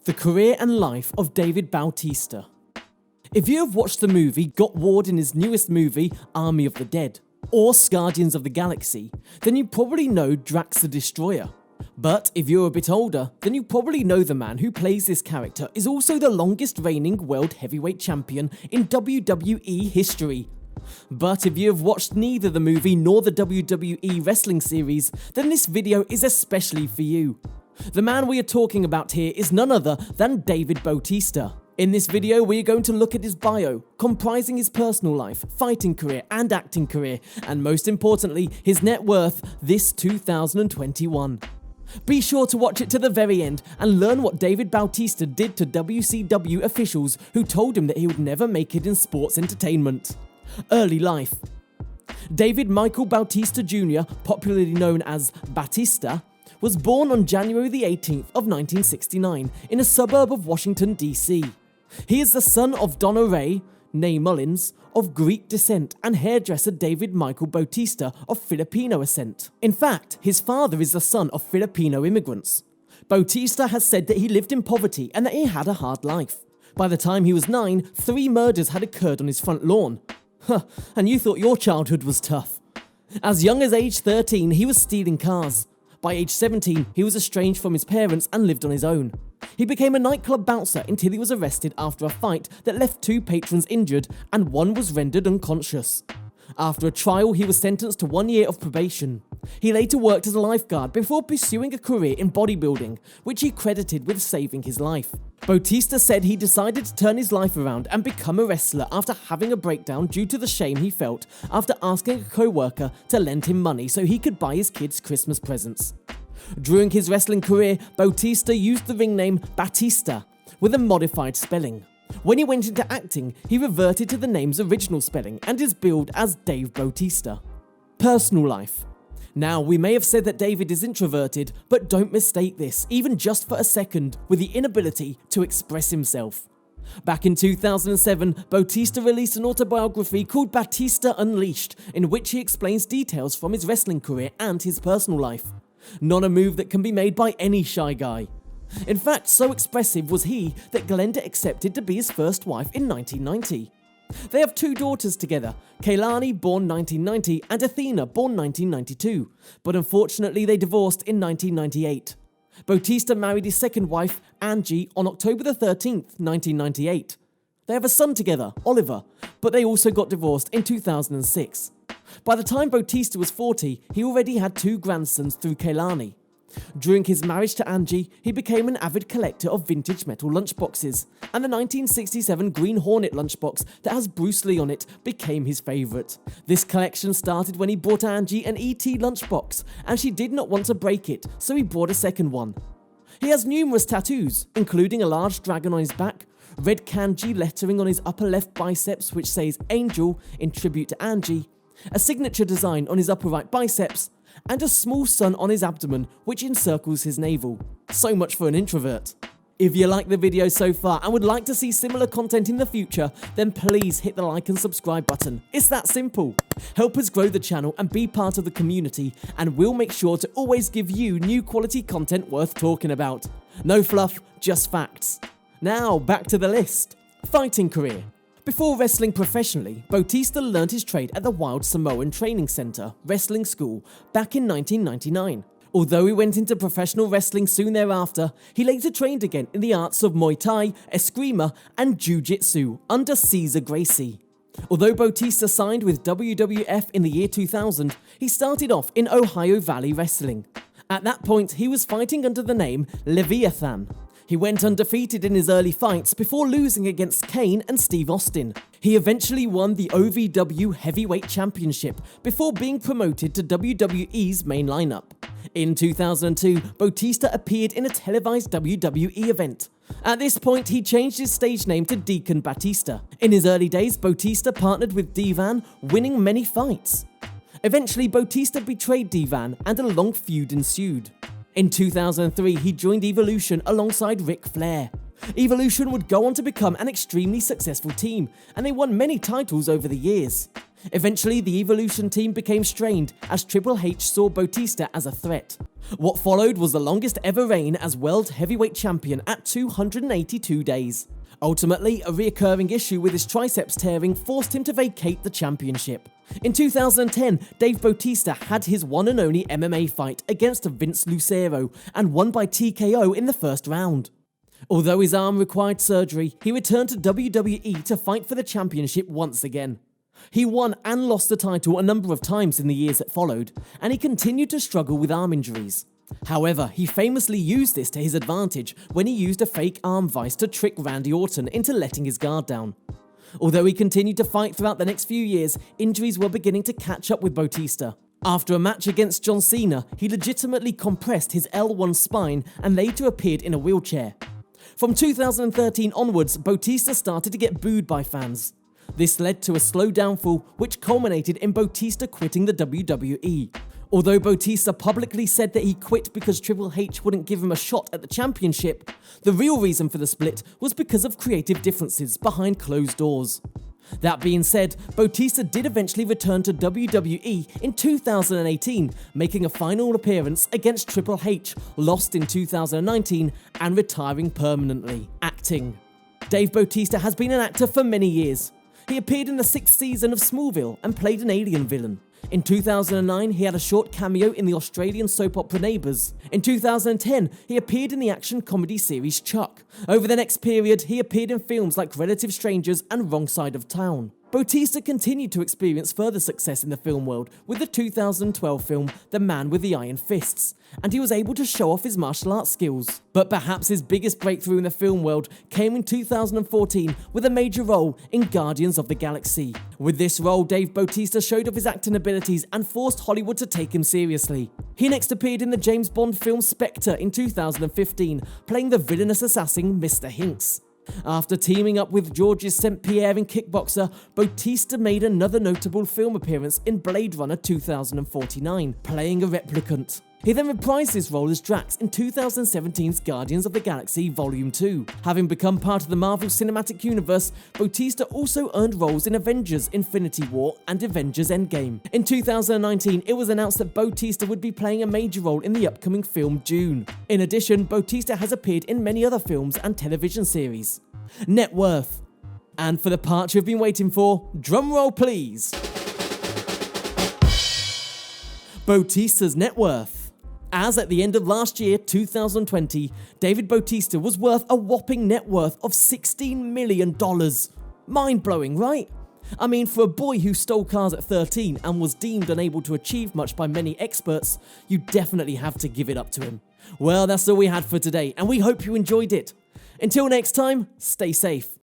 The career and life of David Bautista. If you have watched the movie Got Ward in his newest movie, Army of the Dead, or Guardians of the Galaxy, then you probably know Drax the Destroyer. But if you're a bit older, then you probably know the man who plays this character is also the longest reigning World Heavyweight Champion in WWE history. But if you have watched neither the movie nor the WWE wrestling series, then this video is especially for you. The man we are talking about here is none other than David Bautista. In this video, we are going to look at his bio, comprising his personal life, fighting career and acting career, and most importantly, his net worth this 2021. Be sure to watch it to the very end and learn what David Bautista did to WCW officials who told him that he would never make it in sports entertainment. Early life. David Michael Bautista Jr., popularly known as Batista, was born on January the 18th of 1969 in a suburb of Washington, D.C. He is the son of Donna Ray, née Mullins, of Greek descent, and hairdresser David Michael Bautista of Filipino ascent. In fact, his father is the son of Filipino immigrants. Bautista has said that he lived in poverty and that he had a hard life. By the time he was 9, 3 murders had occurred on his front lawn. And you thought your childhood was tough. As young as age 13, he was stealing cars. By age 17, he was estranged from his parents and lived on his own. He became a nightclub bouncer until he was arrested after a fight that left 2 patrons injured and 1 was rendered unconscious. After a trial, he was sentenced to 1 year of probation. He later worked as a lifeguard before pursuing a career in bodybuilding, which he credited with saving his life. Bautista said he decided to turn his life around and become a wrestler after having a breakdown due to the shame he felt after asking a co-worker to lend him money so he could buy his kids Christmas presents. During his wrestling career, Bautista used the ring name Batista with a modified spelling. When he went into acting, he reverted to the name's original spelling and is billed as Dave Bautista. Personal life. Now, we may have said that David is introverted, but don't mistake this, even just for a second, with the inability to express himself. Back in 2007, Bautista released an autobiography called Batista Unleashed, in which he explains details from his wrestling career and his personal life. Not a move that can be made by any shy guy. In fact, so expressive was he that Glenda accepted to be his first wife in 1990. They have 2 daughters together, Kaylani, born 1990, and Athena, born 1992, but unfortunately they divorced in 1998. Bautista married his second wife, Angie, on October the 13th, 1998. They have a son together, Oliver, but they also got divorced in 2006. By the time Bautista was 40, he already had 2 grandsons through Kaylani. During his marriage to Angie, he became an avid collector of vintage metal lunchboxes, and the 1967 Green Hornet lunchbox that has Bruce Lee on it became his favourite. This collection started when he bought Angie an E.T. lunchbox, and she did not want to break it, so he bought a second one. He has numerous tattoos, including a large dragon on his back, red kanji lettering on his upper left biceps which says Angel in tribute to Angie, a signature design on his upper right biceps, and a small sun on his abdomen which encircles his navel. So much for an introvert. If you like the video so far and would like to see similar content in the future, then please hit the like and subscribe button. It's that simple. Help us grow the channel and be part of the community, and we'll make sure to always give you new quality content worth talking about. No fluff, just facts. Now back to the list. Fighting career. Before wrestling professionally, Bautista learned his trade at the Wild Samoan Training Center Wrestling School back in 1999. Although he went into professional wrestling soon thereafter, he later trained again in the arts of Muay Thai, Eskrima, and Jiu-Jitsu under Cesar Gracie. Although Bautista signed with WWF in the year 2000, he started off in Ohio Valley Wrestling. At that point, he was fighting under the name Leviathan. He went undefeated in his early fights before losing against Kane and Steve Austin. He eventually won the OVW Heavyweight Championship before being promoted to WWE's main lineup. In 2002, Bautista appeared in a televised WWE event. At this point, he changed his stage name to Deacon Batista. In his early days, Bautista partnered with D-Van, winning many fights. Eventually, Bautista betrayed D-Van and a long feud ensued. In 2003, he joined Evolution alongside Ric Flair. Evolution would go on to become an extremely successful team, and they won many titles over the years. Eventually, the Evolution team became strained as Triple H saw Bautista as a threat. What followed was the longest ever reign as World Heavyweight Champion at 282 days. Ultimately, a recurring issue with his triceps tearing forced him to vacate the championship. In 2010, Dave Bautista had his one and only MMA fight against Vince Lucero and won by TKO in the first round. Although his arm required surgery, he returned to WWE to fight for the championship once again. He won and lost the title a number of times in the years that followed, and he continued to struggle with arm injuries. However, he famously used this to his advantage when he used a fake arm vice to trick Randy Orton into letting his guard down. Although he continued to fight throughout the next few years, injuries were beginning to catch up with Bautista. After a match against John Cena, he legitimately compressed his L1 spine and later appeared in a wheelchair. From 2013 onwards, Bautista started to get booed by fans. This led to a slow downfall, which culminated in Bautista quitting the WWE. Although Bautista publicly said that he quit because Triple H wouldn't give him a shot at the championship, the real reason for the split was because of creative differences behind closed doors. That being said, Bautista did eventually return to WWE in 2018, making a final appearance against Triple H, lost in 2019, and retiring permanently. Acting. Dave Bautista has been an actor for many years. He appeared in the 6th season of Smallville and played an alien villain. In 2009, he had a short cameo in the Australian soap opera Neighbours. In 2010, he appeared in the action comedy series Chuck. Over the next period, he appeared in films like Relative Strangers and Wrong Side of Town. Bautista continued to experience further success in the film world with the 2012 film The Man with the Iron Fists, and he was able to show off his martial arts skills. But perhaps his biggest breakthrough in the film world came in 2014 with a major role in Guardians of the Galaxy. With this role, Dave Bautista showed off his acting abilities and forced Hollywood to take him seriously. He next appeared in the James Bond film Spectre in 2015, playing the villainous assassin Mr. Hinks. After teaming up with Georges St. Pierre in Kickboxer, Bautista made another notable film appearance in Blade Runner 2049, playing a replicant. He then reprised his role as Drax in 2017's Guardians of the Galaxy Volume 2. Having become part of the Marvel Cinematic Universe, Bautista also earned roles in Avengers Infinity War and Avengers Endgame. In 2019, it was announced that Bautista would be playing a major role in the upcoming film Dune. In addition, Bautista has appeared in many other films and television series. Net worth. And for the part you've been waiting for, drumroll please. Bautista's net worth. As at the end of last year, 2020, David Bautista was worth a whopping net worth of $16 million. Mind-blowing, right? I mean, for a boy who stole cars at 13 and was deemed unable to achieve much by many experts, you definitely have to give it up to him. Well, that's all we had for today, and we hope you enjoyed it. Until next time, stay safe.